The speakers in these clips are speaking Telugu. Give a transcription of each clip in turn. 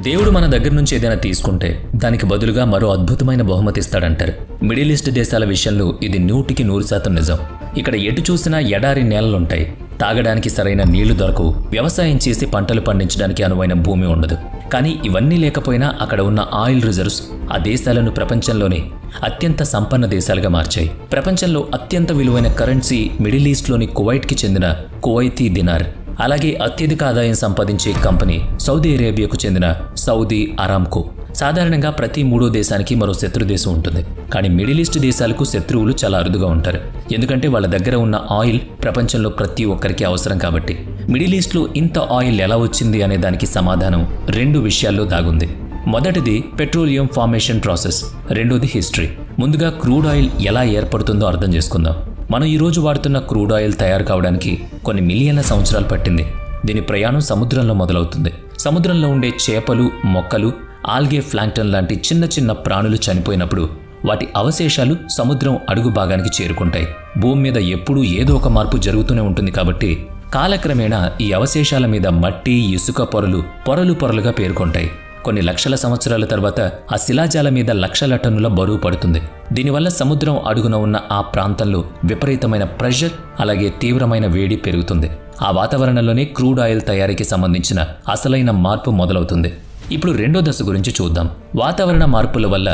దేవుడు మన దగ్గర నుంచి ఏదైనా తీసుకుంటే దానికి బదులుగా మరో అద్భుతమైన బహుమతి ఇస్తాడంటారు. మిడిల్ ఈస్ట్ దేశాల విషయంలో ఇది 100% నిజం. ఇక్కడ ఎటు చూసినా ఎడారి నేలలుంటాయి. తాగడానికి సరైన నీళ్లు దొరకవు. వ్యవసాయం చేసి పంటలు పండించడానికి అనువైన భూమి ఉండదు. కానీ ఇవన్నీ లేకపోయినా అక్కడ ఉన్న ఆయిల్ రిజర్వ్స్ ఆ దేశాలను ప్రపంచంలోనే అత్యంత సంపన్న దేశాలుగా మార్చాయి. ప్రపంచంలో అత్యంత విలువైన కరెన్సీ మిడిల్ ఈస్ట్లోని కువైట్కి చెందిన కువైతీ దినార్. అలాగే అత్యధిక ఆదాయం సంపాదించే కంపెనీ సౌదీ అరేబియాకు చెందిన సౌదీ అరామ్కో. సాధారణంగా ప్రతి మూడో దేశానికి మరో శత్రు దేశం ఉంటుంది. కానీ మిడిల్ ఈస్ట్ దేశాలకు శత్రువులు చాలా అరుదుగా ఉంటారు. ఎందుకంటే వాళ్ళ దగ్గర ఉన్న ఆయిల్ ప్రపంచంలో ప్రతి ఒక్కరికి అవసరం కాబట్టి. మిడిల్ ఈస్ట్లో ఇంత ఆయిల్ ఎలా వచ్చింది అనే దానికి సమాధానం 2 విషయాల్లో దాగుంది. మొదటిది పెట్రోలియం ఫార్మేషన్ ప్రాసెస్, రెండోది హిస్టరీ. ముందుగా క్రూడ్ ఆయిల్ ఎలా ఏర్పడుతుందో అర్థం చేసుకుందాం. మనం ఈరోజు వాడుతున్న క్రూడ్ ఆయిల్ తయారు కావడానికి కొన్ని మిలియన్ల సంవత్సరాలు పట్టింది. దీని ప్రయాణం సముద్రంలో మొదలవుతుంది. సముద్రంలో ఉండే చేపలు, మొక్కలు, ఆల్గే, ప్లాంక్టన్ లాంటి చిన్న చిన్న ప్రాణులు చనిపోయినప్పుడు వాటి అవశేషాలు సముద్రం అడుగు భాగానికి చేరుకుంటాయి. భూమి మీద ఎప్పుడూ ఏదో ఒక మార్పు జరుగుతూనే ఉంటుంది కాబట్టి కాలక్రమేణా ఈ అవశేషాల మీద మట్టి, ఇసుక పొరలుగా పేరుకుంటాయి. కొన్ని లక్షల సంవత్సరాల తర్వాత ఆ శిలాజాల మీద లక్షల టన్నుల బరువు పడుతుంది. దీనివల్ల సముద్రం అడుగున ఉన్న ఆ ప్రాంతంలో విపరీతమైన ప్రెషర్, అలాగే తీవ్రమైన వేడి పెరుగుతుంది. ఆ వాతావరణంలోనే క్రూడ్ ఆయిల్ తయారీకి సంబంధించిన అసలైన మార్పు మొదలవుతుంది. ఇప్పుడు రెండో దశ గురించి చూద్దాం. వాతావరణ మార్పుల వల్ల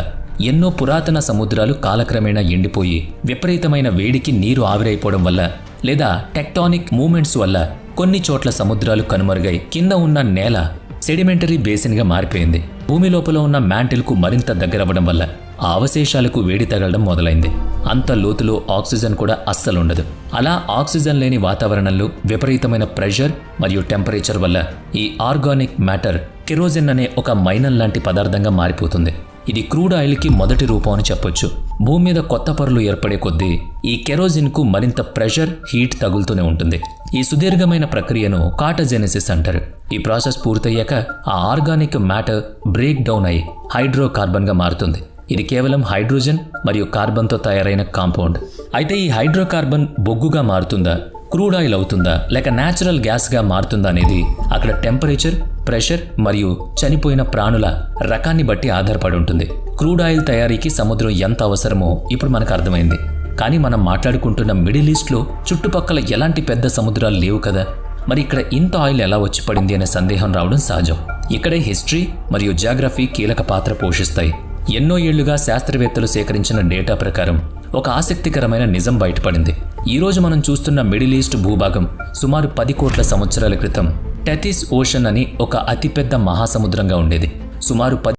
ఎన్నో పురాతన సముద్రాలు కాలక్రమేణా ఎండిపోయి విపరీతమైన వేడికి నీరు ఆవిరైపోవడం వల్ల, లేదా టెక్టానిక్ మూమెంట్స్ వల్ల కొన్ని చోట్ల సముద్రాలు కనుమరుగై కింద ఉన్న నేల సెడిమెంటరీ బేసిన్గా మారిపోయింది. భూమి లోపల ఉన్న మ్యాంటిల్కు మరింత దగ్గరవ్వడం వల్ల ఆ అవశేషాలకు వేడి తగలడం మొదలైంది. అంత లోతులో ఆక్సిజన్ కూడా అస్సలుండదు. అలా ఆక్సిజన్ లేని వాతావరణంలో విపరీతమైన ప్రెషర్ మరియు టెంపరేచర్ వల్ల ఈ ఆర్గానిక్ మ్యాటర్ కెరోసిన్ అనే ఒక మైనల్ లాంటి పదార్థంగా మారిపోతుంది. ఇది క్రూడ్ ఆయిల్కి మొదటి రూపం అని చెప్పొచ్చు. భూమి మీద కొత్త పొరలు ఏర్పడే కొద్దీ ఈ కెరోసిన్కు మరింత ప్రెషర్, హీట్ తగులుతూనే ఉంటుంది. ఈ సుదీర్ఘమైన ప్రక్రియను కాటజెనెసిస్ అంటారు. ఈ ప్రాసెస్ పూర్తయ్యాక ఆ ఆర్గానిక్ మ్యాటర్ బ్రేక్ డౌన్ అయి హైడ్రోకార్బన్గా మారుతుంది. ఇది కేవలం హైడ్రోజన్ మరియు కార్బన్తో తయారైన కాంపౌండ్. అయితే ఈ హైడ్రోకార్బన్ బొగ్గుగా మారుతుందా, క్రూడ్ ఆయిల్ అవుతుందా, లేక న్యాచురల్ గ్యాస్గా మారుతుందా అనేది అక్కడ టెంపరేచర్, ప్రెషర్ మరియు చనిపోయిన ప్రాణుల రకాన్ని బట్టి ఆధారపడి ఉంటుంది. క్రూడ్ ఆయిల్ తయారీకి సముద్రం ఎంత అవసరమో ఇప్పుడు మనకు అర్థమైంది. కానీ మనం మాట్లాడుకుంటున్న మిడిల్ ఈస్ట్లో చుట్టుపక్కల ఎలాంటి పెద్ద సముద్రాలు లేవు కదా. మరి ఇక్కడ ఇంత ఆయిల్ ఎలా వచ్చి పడింది అనే సందేహం రావడం సహజం. ఇక్కడే హిస్టరీ మరియు జాగ్రఫీ కీలక పాత్ర పోషిస్తాయి. ఎన్నో ఏళ్లుగా శాస్త్రవేత్తలు సేకరించిన డేటా ప్రకారం ఒక ఆసక్తికరమైన నిజం బయటపడింది. ఈరోజు మనం చూస్తున్న మిడిల్ ఈస్ట్ భూభాగం సుమారు 10 కోట్ల సంవత్సరాల క్రితం టెథిస్ ఓషన్ అని ఒక అతిపెద్ద మహాసముద్రంగా ఉండేది. సుమారు